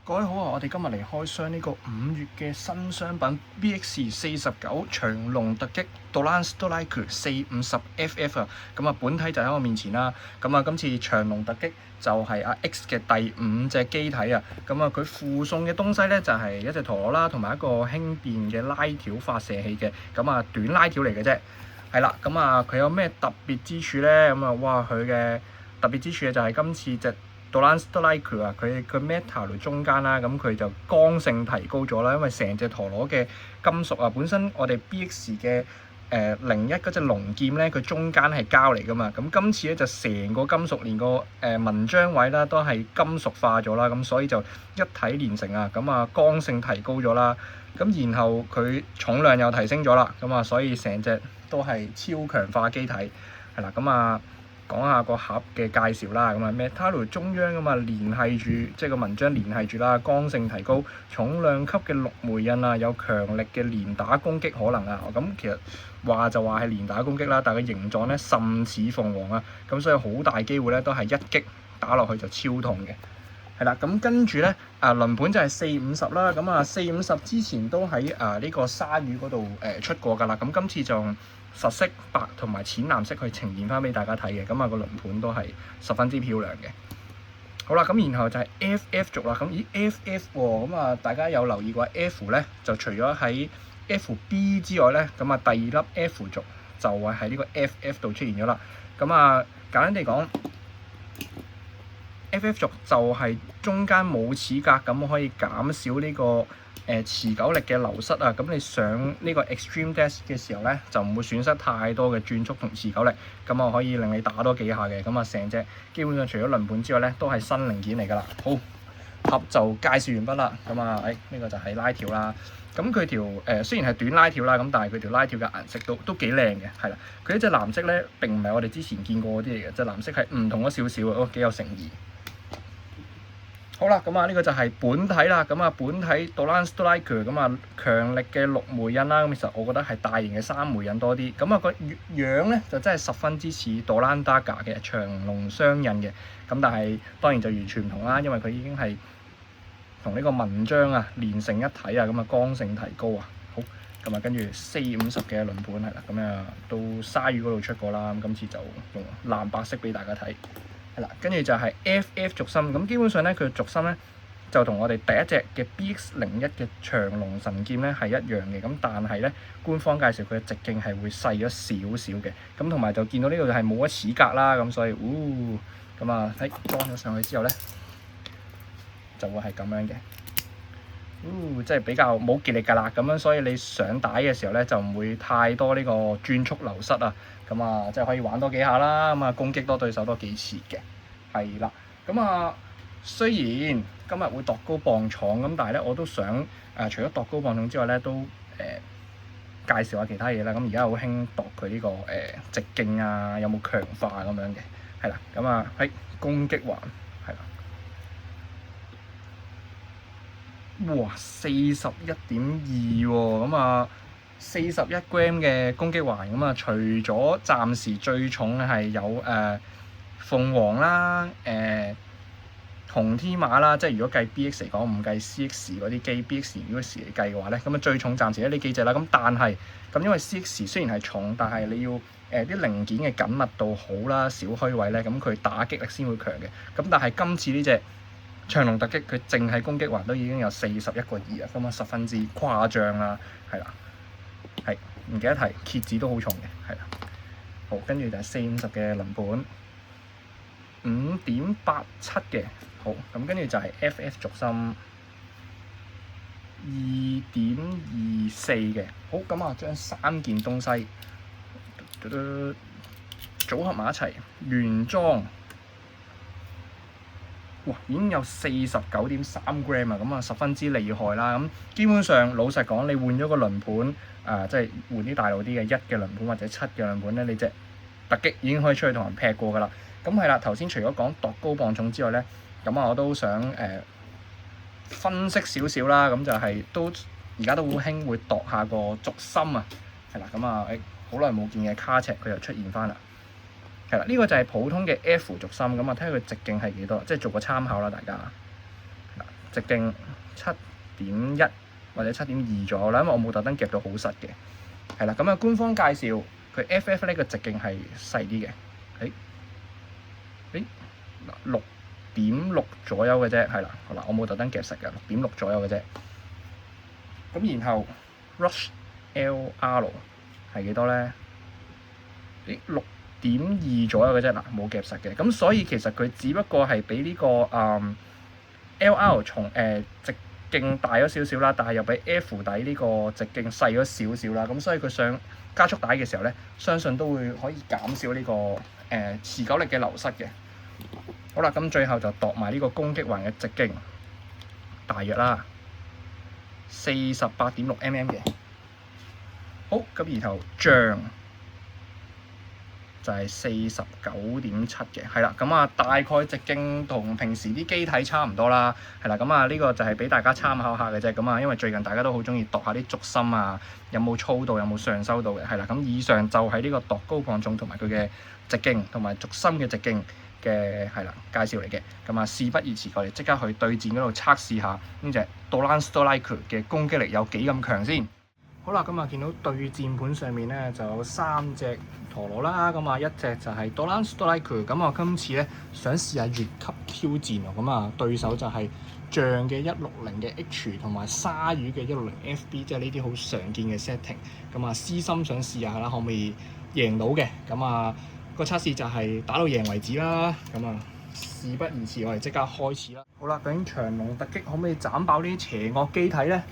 各位好啊！我哋今日嚟開箱呢個5月嘅新商品 BX49長龍突擊 Dolan Strike 450FF 啊！咁啊，本體就喺我面前啦。咁啊，今次長龍突擊就係阿 X 嘅第5隻機體啊。咁啊，佢附送嘅東西咧就係一隻陀螺啦，同埋一個輕便嘅拉條發射器嘅。咁啊，短拉條嚟嘅啫。係啦，咁啊，佢有咩特別之處咧？咁啊，哇！佢嘅特別之處就係今次隻Dolan Strike 啊，佢 metal 中間啦，咁佢就剛性提高咗啦，因為成隻陀螺嘅金屬啊，本身我哋 BX 嘅01嗰隻龍劍咧，佢中間係膠嚟噶嘛，咁今次咧就成個金屬，連個紋章位啦都係金屬化咗啦，咁所以就一體連成啊，咁啊剛性提高咗啦，咁然後佢重量又提升咗啦，咁啊所以成隻都係超強化機體，係啦，咁啊。講下個盒嘅介紹啦，咁啊 metal 中央咁啊連係住，即係個紋章連係住啦，剛性提高，重量級嘅6枚印啊，有強力嘅連打攻擊可能啊，咁其實話就話係連打攻擊啦，但係個形狀咧甚似鳳凰啊，咁所以好大機會咧都係一擊打落去就超痛嘅。係啦，咁跟住咧，輪盤就係450啦，咁啊450之前都喺呢個鯊魚嗰度出過㗎啦，咁今次就用實色白同埋淺藍色去呈現翻俾大家睇嘅，咁啊個輪盤都係十分之漂亮嘅。好啦，咁然後就係 FF 軸啦，咁FF 喎，咁啊大家有留意過 F 咧，就除咗喺 FB 之外咧，咁啊第二粒 F 軸就係喺呢個 FF 度出現咗啦。咁啊簡單地講，FF 軸就係中間冇齒格，咁可以減少呢個持久力嘅流失啊。咁你上呢個 Extreme Dash 嘅時候咧，就唔會損失太多嘅轉速同持久力，咁啊可以令你打多幾下嘅。咁啊成隻基本上除咗輪盤之外咧，都係新零件嚟㗎啦。好，盒就介紹完畢啦。咁啊，呢個就係拉條啦。咁佢條雖然係短拉條啦，咁但係佢條拉條嘅顏色都幾靚嘅，係啦。佢呢隻藍色咧並唔係我哋之前見過嗰啲嚟嘅，隻藍色係唔同咗少少嘅，幾有誠意。好啦，咁啊呢個就係本體啦，咁啊本體 Dolan Strike 咁啊強力嘅6枚印啦，咁其實我覺得係大型嘅3枚印多啲，咁啊個樣咧就真係十分之似 Dolan Dagger 嘅長龍雙印嘅，咁但係當然就完全唔同啦，因為佢已經係同呢個紋章啊連成一體啊，咁啊剛性提高啊，好，咁啊跟住450嘅輪盤係啦，咁啊到鯊魚嗰度出過啦，咁今次就用藍白色俾大家睇。跟住就係 FF 軸心，咁基本上咧佢軸心咧就同我哋第一隻嘅 BX01嘅長龍神劍咧係一樣嘅，咁但係咧官方介紹佢嘅直徑係會細咗少少嘅，咁同埋就見到呢度係冇咗齒格啦，咁所以，咁啊喺裝咗上去之後咧就會係咁樣嘅，即係比較冇傑力㗎啦，咁樣所以你上帶嘅時候咧就唔會太多呢個轉速流失啊。咁啊，即係可以玩多幾下啦，咁啊攻擊多對手多幾次嘅，係啦。咁啊，雖然今日會度高磅重咁，但係咧我都想除咗度高磅重之外咧，都介紹下其他嘢啦。咁而家好興度佢呢個直徑啊，有冇強化咁樣嘅，係啦。咁啊喺攻擊環係啦，哇41.2喎，咁啊〜41 gram 嘅攻擊環，咁啊除咗暫時最重係有鳳凰啦、紅天馬啦，即係如果計 BX 嚟講，唔計 CX 嗰啲機 BX 如果時嚟計嘅話咧，咁啊最重暫時咧呢幾隻啦。咁但係咁因為 CX 雖然係重，但係你要啲零件嘅緊密度好啦，少虛位咧，咁佢打擊力先會強嘅。咁但係今次呢隻長龍突擊，佢淨係攻擊環都已經有41.2啊，咁啊十分之誇張啦，係啦。係唔記得提，蠍子都好重嘅，係啦。好，跟住就係450嘅輪盤，5.87嘅。好，咁跟住就係 FF 軸心2.24嘅。好，咁啊將3件東西組合埋一齊，原裝。哇！已經有49.3 gram 啊，咁啊十分之厲害啦。咁基本上老實講，你換咗個輪盤，即係換啲大路啲嘅1嘅輪盤或者7嘅輪盤咧，你隻突擊已經可以出去同人劈過噶啦。咁係啦，頭先除咗講度高磅重之外咧，咁啊我都想分析少少啦。咁就係而家都好興會度下個軸心啊，係啦。咁啊好耐冇見嘅卡尺佢又出現翻啦。係啦，呢個就係普通嘅 F 軸心，咁啊睇下佢直徑係幾多，即係做個參考啦，大家。直徑7.1或者7.2左右啦，因為我冇特登夾到好實嘅。係啦，咁官方介紹佢 FF 呢個直徑係細啲嘅，6.6左右嘅啫，係啦，好啦，我冇特登夾實嘅，6.6左右嘅啫。咁然後 Rush LR 係幾多咧？6.2左右嘅啫，嗱冇夾實嘅。咁所以其實佢只不過係比呢個LR 直徑大咗少少啦，但係又比 F 底呢個直徑細咗少少啦。咁所以佢上加速帶嘅時候咧，相信都會可以減少呢個持久力嘅流失嘅。好啦，咁最後就度埋呢個攻擊環嘅直徑，大約啦48.6 mm 嘅。好，咁然後像就係49.7嘅，係啦，咁啊大概直徑同平時啲機體差唔多啦，係啦，咁啊呢個就係俾大家參考下嘅啫，咁啊因為最近大家都好中意度下啲軸心啊，有冇粗度，有冇上收度嘅，係啦，咁以上就係呢個度高磅重同埋佢嘅直徑同埋軸心嘅直徑嘅係啦介紹嚟嘅，咁啊事不宜遲，我哋即刻去對戰嗰度測試下呢隻 Doran Strike 嘅攻擊力有幾咁強先。好啦，咁啊見到對戰盤上面咧就有3隻陀螺啦，咁啊一隻就係 Doran Strike， 咁我今次咧想試下越級挑戰喎，咁啊對手就係象嘅160嘅 H 同埋鯊魚嘅160 FB， 即係呢啲好常見嘅 setting， 咁啊私心想試下啦，可唔可以贏到嘅？咁啊個測試就係打到贏為止啦，咁啊事不宜遲，我哋即刻開始啦。好啦，究竟長龍突擊可唔可以斬爆呢啲邪惡機體咧？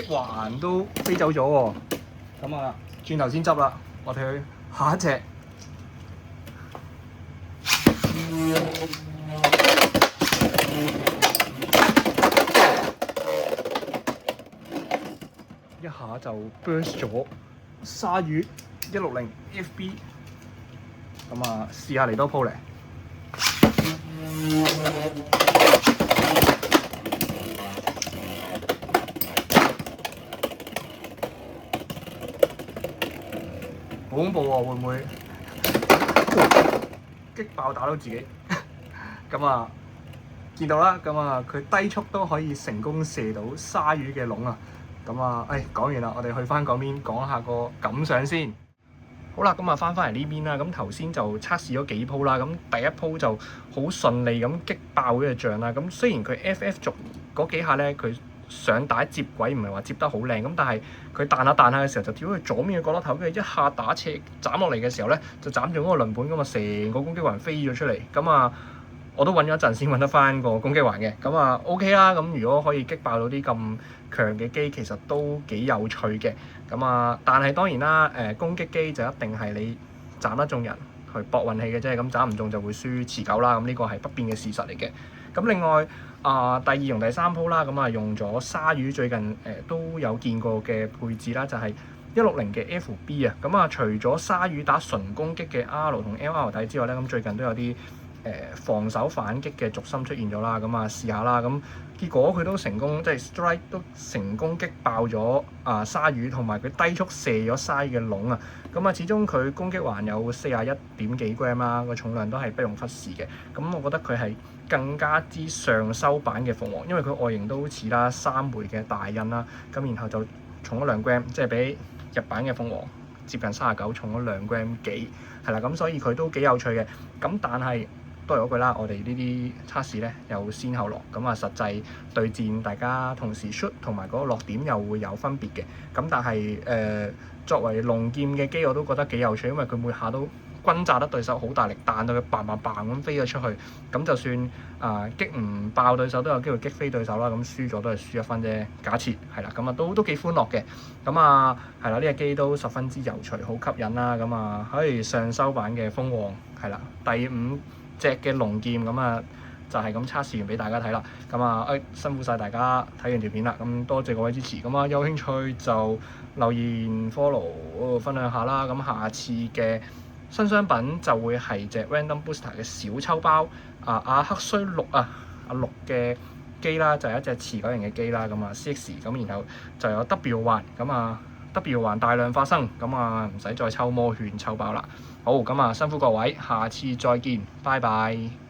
環都飛走咗喎，咁啊轉頭先執啦，我哋去下一隻。一下就 burst 咗鯊魚160 FB， 咁啊試下嚟多鋪嚟。好恐怖喎，會唔會擊爆打到自己？咁啊，見到啦，咁啊佢低速都可以成功射到鯊魚嘅籠啊！咁啊，講完啦，我哋去翻嗰邊講下個感想先。好啦，咁啊翻嚟呢邊啦，咁頭先就測試咗幾鋪啦，咁第一鋪就好順利咁擊爆呢隻象啦。咁雖然佢 FF 軸嗰幾下咧，佢上帶接軌唔係話接得好靚，咁但係佢彈下彈下嘅時候就跳去左面嘅角落頭，跟住一下打斜斬落嚟嘅時候咧，就斬中嗰個輪盤咁啊，成個攻擊環飛咗出嚟。咁啊，我都揾咗一陣先揾得翻個攻擊環嘅。咁啊 OK 啦，咁如果可以擊爆到啲咁強嘅機，其實都幾有趣嘅。咁啊，但係當然啦，攻擊機就一定係你斬得中人去搏運氣嘅啫，咁斬唔中就會輸持久啦。咁呢個係不變嘅事實嚟嘅。咁另外第2同第3鋪啦，咁啊用咗鯊魚最近都有見過嘅配置啦，就係160嘅 FB 啊。咁啊除咗鯊魚打純攻擊嘅 R 同 LR 底之外咧，咁最近都有啲防守反擊嘅軸心出現咗啦。咁啊試下啦，咁結果佢都成功，即係 Strike 都成功擊爆咗鯊魚，同埋佢低速射咗鯊魚嘅籠啊。咁啊始終佢攻擊環有41點幾 gram 啦，個重量都係不容忽視嘅。咁我覺得佢係更加之上修版嘅鳳凰，因為佢外形都好似啦3枚嘅大印啦，咁然後就重咗2 gram， 即係比日版嘅鳳凰接近39重咗2 gram 幾，係啦，咁所以佢都幾有趣嘅。咁但係都係嗰句啦，我哋呢啲測試咧有先後落，咁啊實際對戰大家同時 shoot 同埋嗰個落點又會有分別嘅。咁但係作為龍劍嘅機我都覺得幾有趣，因為佢每下都轟炸得對手好大力，彈到佢嘭嘭嘭咁飛咗出去，咁就算擊唔爆對手都有機會擊飛對手啦，咁輸咗都係輸1分啫。假設係啦，咁啊都幾歡樂嘅。咁啊係啦，呢隻機都十分之有趣，好吸引啦。咁啊可以上修版嘅鳳凰係啦，第5隻嘅龍劍，咁啊就係咁測試完俾大家睇啦。咁啊辛苦晒大家睇完條片啦，咁多謝各位支持。咁啊有興趣就留言 follow 分享下啦。咁下次嘅新商品就會係隻 Random Booster 嘅小抽包，阿黑衰6啊，阿6嘅機啦，就係一隻持久型嘅機啦，咁啊 CX， 咁然後就有 W 環，咁啊 W 環大量發生，咁啊唔使再抽摩券抽爆啦。好，咁啊辛苦各位，下次再見，拜拜。